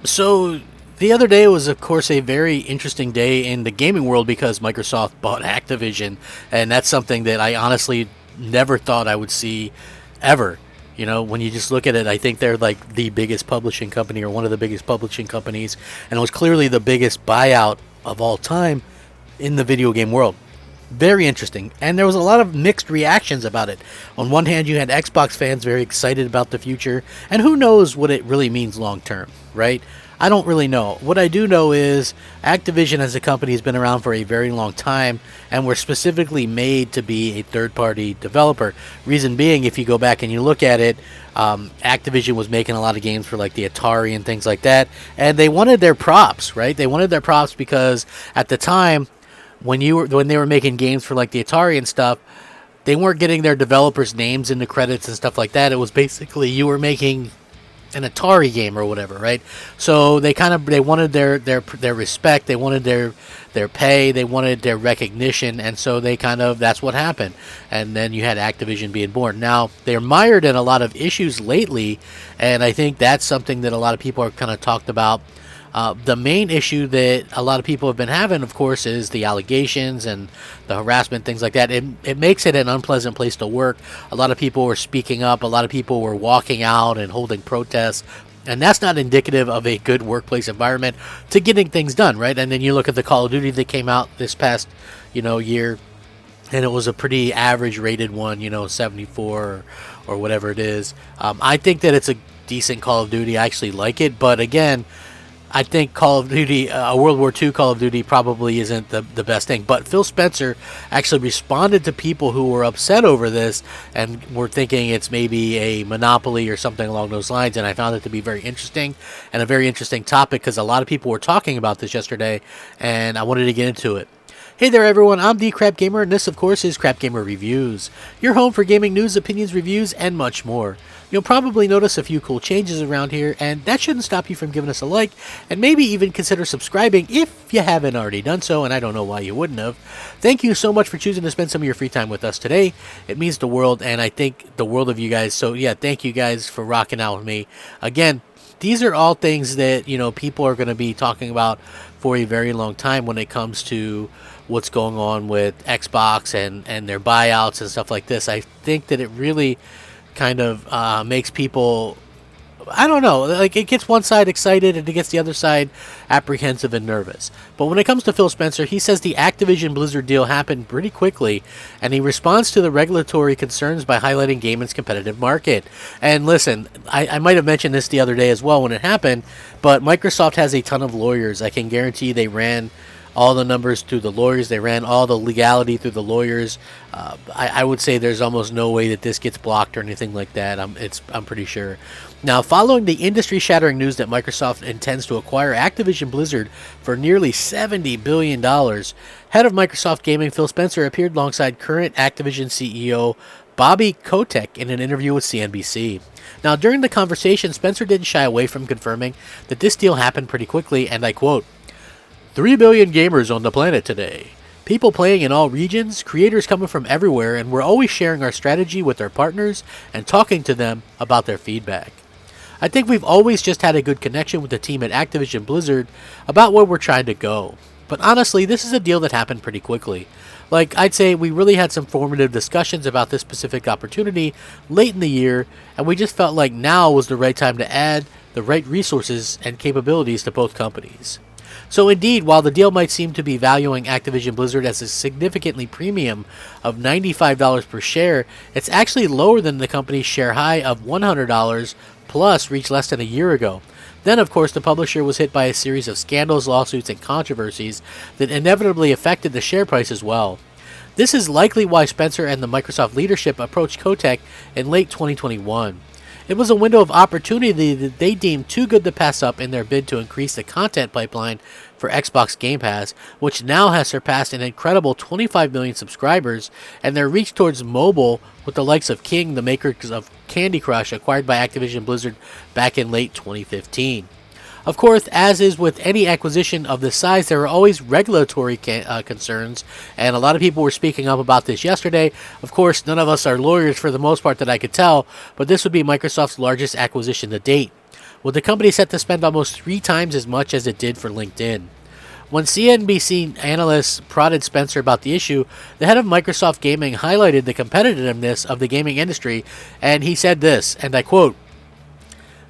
So the other day was, of course, a very interesting day in the gaming world because Microsoft bought Activision, and that's something that I honestly never thought I would see ever. You know, when you just look at it, I think they're like the biggest publishing company or one of the biggest publishing companies, and it was clearly the biggest buyout of all time in the video game world. Very interesting, and there was a lot of mixed reactions about it. On one hand, you had Xbox fans very excited about the future, and who knows what it really means long term, right? I don't really know. What I do know is Activision as a company has been around for a very long time, and were specifically made to be a third-party developer. Reason being, if you go back and you look at it, Activision was making a lot of games for like the Atari and things like that, and they wanted their props, right? They wanted their props because at the time, when they were making games for like the Atari and stuff, they weren't getting their developers' names in the credits and stuff like that. It was basically you were making an Atari game or whatever, right? So they wanted their respect, they wanted their pay, they wanted their recognition, and so that's what happened. And then you had Activision being born. Now they're mired in a lot of issues lately, and I think that's something that a lot of people are kind of talked about. The main issue that a lot of people have been having, of course, is the allegations and the harassment, things like that. It makes it an unpleasant place to work. A lot of people were speaking up. A lot of people were walking out and holding protests. And that's not indicative of a good workplace environment to getting things done, right? And then you look at the Call of Duty that came out this past, year, and it was a pretty average rated one, 74 or whatever it is. I think that it's a decent Call of Duty. I actually like it, but again, I think Call of Duty, World War II Call of Duty probably isn't the best thing. But Phil Spencer actually responded to people who were upset over this and were thinking it's maybe a monopoly or something along those lines. And I found it to be very interesting and a very interesting topic because a lot of people were talking about this yesterday, and I wanted to get into it. Hey there everyone, I'm the Crapgamer, and this of course is Crapgamer Reviews, your home for gaming news, opinions, reviews, and much more. You'll probably notice a few cool changes around here, and that shouldn't stop you from giving us a like, and maybe even consider subscribing if you haven't already done so, and I don't know why you wouldn't have. Thank you so much for choosing to spend some of your free time with us today. It means the world, and I think the world of you guys, so yeah, thank you guys for rocking out with me. Again, these are all things that, people are going to be talking about for a very long time when it comes to what's going on with Xbox and their buyouts and stuff like this. I think that it really kind of makes people, I don't know, like it gets one side excited and it gets the other side apprehensive and nervous. But when it comes to Phil Spencer, he says the Activision Blizzard deal happened pretty quickly, and he responds to the regulatory concerns by highlighting gaming's competitive market. And listen, I might have mentioned this the other day as well when it happened, but Microsoft has a ton of lawyers. I can guarantee they ran all the numbers through the lawyers. They ran all the legality through the lawyers. I would say there's almost no way that this gets blocked or anything like that. I'm pretty sure. Now, following the industry-shattering news that Microsoft intends to acquire Activision Blizzard for nearly $70 billion, head of Microsoft Gaming Phil Spencer appeared alongside current Activision CEO Bobby Kotick in an interview with CNBC. Now, during the conversation, Spencer didn't shy away from confirming that this deal happened pretty quickly, and I quote, 3 billion gamers on the planet today. People playing in all regions, creators coming from everywhere, and we're always sharing our strategy with our partners and talking to them about their feedback. I think we've always just had a good connection with the team at Activision Blizzard about where we're trying to go. But honestly, this is a deal that happened pretty quickly. Like, I'd say we really had some formative discussions about this specific opportunity late in the year, and we just felt like now was the right time to add the right resources and capabilities to both companies. So indeed, while the deal might seem to be valuing Activision Blizzard as a significantly premium of $95 per share, it's actually lower than the company's share high of $100 plus reached less than a year ago. Then, of course, the publisher was hit by a series of scandals, lawsuits, and controversies that inevitably affected the share price as well. This is likely why Spencer and the Microsoft leadership approached Kotick in late 2021. It was a window of opportunity that they deemed too good to pass up in their bid to increase the content pipeline for Xbox Game Pass, which now has surpassed an incredible 25 million subscribers, and their reach towards mobile with the likes of King, the makers of Candy Crush, acquired by Activision Blizzard back in late 2015. Of course, as is with any acquisition of this size, there are always regulatory concerns, and a lot of people were speaking up about this yesterday. Of course, none of us are lawyers for the most part that I could tell, but this would be Microsoft's largest acquisition to date. with the company set to spend almost 3 times as much as it did for LinkedIn. When CNBC analysts prodded Spencer about the issue, the head of Microsoft Gaming highlighted the competitiveness of the gaming industry, and he said this, and I quote,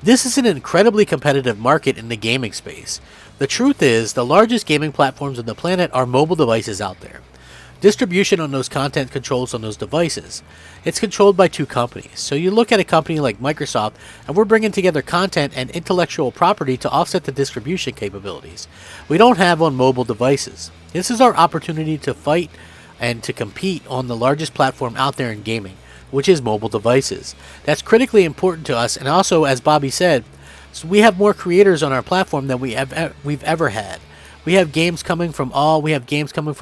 "This is an incredibly competitive market in the gaming space. The truth is, the largest gaming platforms on the planet are mobile devices out there. Distribution on those content controls on those devices. It's controlled by 2 companies. So you look at a company like Microsoft, and we're bringing together content and intellectual property to offset the distribution capabilities we don't have on mobile devices. This is our opportunity to fight and to compete on the largest platform out there in gaming, which is mobile devices. That's critically important to us, and also, as Bobby said, so we have more creators on our platform than we've ever had. We have games coming from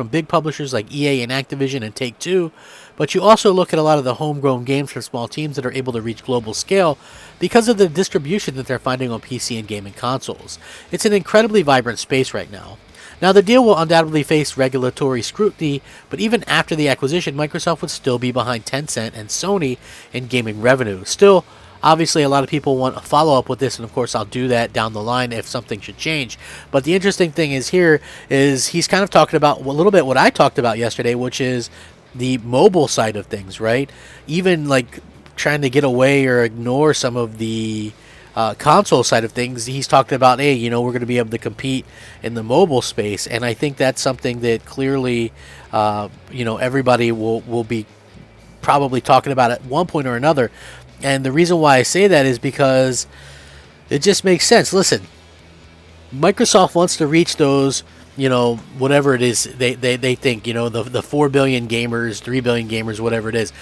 big publishers like EA and Activision and Take-Two, but you also look at a lot of the homegrown games from small teams that are able to reach global scale because of the distribution that they're finding on PC and gaming consoles. It's an incredibly vibrant space right now. Now, the deal will undoubtedly face regulatory scrutiny, but even after the acquisition, Microsoft would still be behind Tencent and Sony in gaming revenue. Still, obviously, a lot of people want a follow-up with this, and of course I'll do that down the line if something should change. But the interesting thing is he's kind of talking about a little bit what I talked about yesterday, which is the mobile side of things, right? Even like trying to get away or ignore some of the console side of things. He's talking about, hey, we're going to be able to compete in the mobile space, and I think that's something that clearly, everybody will be probably talking about at one point or another. And the reason why I say that is because it just makes sense. Listen, Microsoft wants to reach those, whatever it is they think, the 4 billion gamers, 3 billion gamers, whatever it is.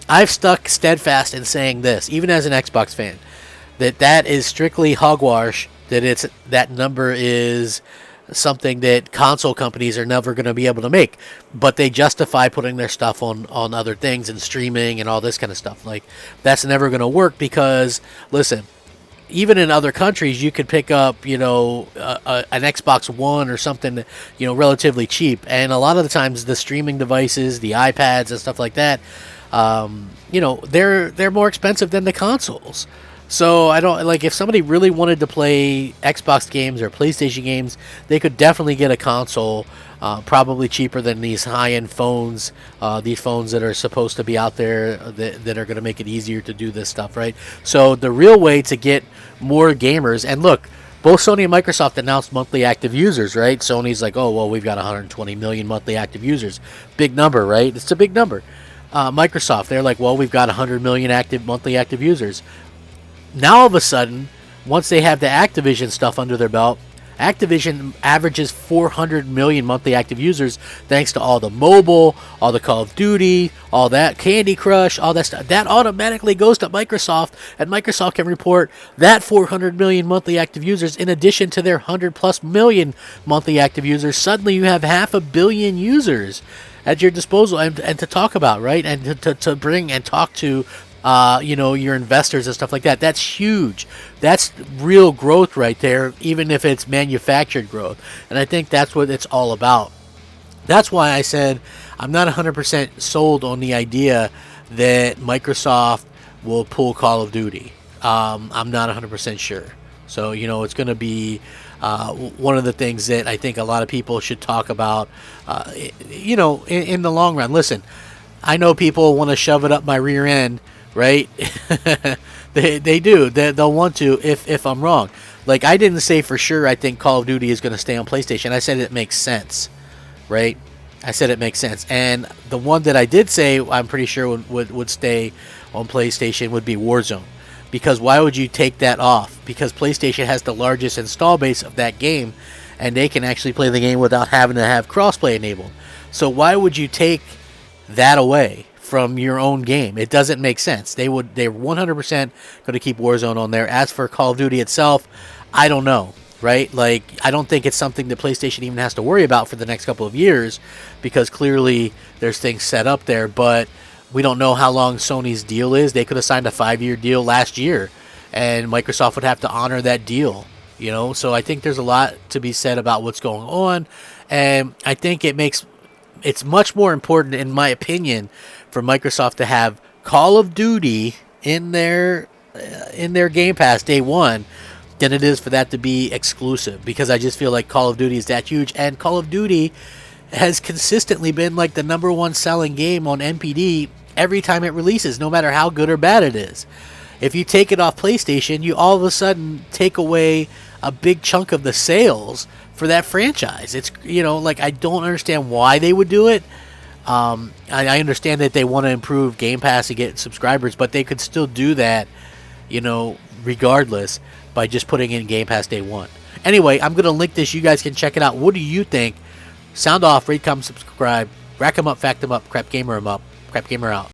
I've stuck steadfast in saying this, even as an Xbox fan, that is strictly hogwash, that number is something that console companies are never going to be able to make, but they justify putting their stuff on other things and streaming and all this kind of stuff. Like, that's never going to work because, listen, even in other countries, you could pick up, an Xbox One or something, relatively cheap. And a lot of the times the streaming devices, the iPads and stuff like that, they're more expensive than the consoles. So I don't if somebody really wanted to play Xbox games or PlayStation games, they could definitely get a console, probably cheaper than these high-end phones, these phones that are supposed to be out there that are going to make it easier to do this stuff, right? So the real way to get more gamers, and look, both Sony and Microsoft announced monthly active users, right? Sony's like, oh, well, we've got 120 million monthly active users. Big number, right? It's a big number. Microsoft, they're like, well, we've got 100 million monthly active users. Now, all of a sudden, once they have the Activision stuff under their belt, Activision averages 400 million monthly active users thanks to all the mobile, all the Call of Duty, all that Candy Crush, all that stuff. That automatically goes to Microsoft, and Microsoft can report that 400 million monthly active users in addition to their 100+ million monthly active users. Suddenly you have 500 million users at your disposal and to talk about, right? And to bring and talk to your investors and stuff like that. That's huge. That's real growth right there, even if it's manufactured growth. And I think that's what it's all about. That's why I said I'm not 100% sold on the idea that Microsoft will pull Call of Duty. I'm not 100% sure. So, it's going to be one of the things that I think a lot of people should talk about, in the long run. Listen, I know people want to shove it up my rear end, right? they do. They'll want to if I'm wrong. Like, I didn't say for sure I think Call of Duty is going to stay on PlayStation. I said it makes sense, right? I said it makes sense. And the one that I did say I'm pretty sure would stay on PlayStation would be Warzone. Because why would you take that off? Because PlayStation has the largest install base of that game, and they can actually play the game without having to have crossplay enabled. So why would you take that away from your own game? It doesn't make sense. They're 100% going to keep Warzone on there. As for Call of Duty itself, I don't know, right? Like, I don't think it's something that PlayStation even has to worry about for the next couple of years, because clearly there's things set up there, but we don't know how long Sony's deal is. They could have signed a 5-year deal last year, and Microsoft would have to honor that deal, So I think there's a lot to be said about what's going on, and I think it's much more important, in my opinion, for Microsoft to have Call of Duty in their Game Pass day one than it is for that to be exclusive, because I just feel like Call of Duty is that huge, and Call of Duty has consistently been like the number one selling game on NPD every time it releases, no matter how good or bad it is. If you take it off PlayStation, you all of a sudden take away a big chunk of the sales for that franchise. It's, like, I don't understand why they would do it. I understand that they want to improve Game Pass to get subscribers, but they could still do that, regardless, by just putting in Game Pass day one. Anyway, I'm going to link this. You guys can check it out. What do you think? Sound off, rate, comment, subscribe. Rack 'em up, fact 'em up, crap gamer 'em up. Crap gamer out.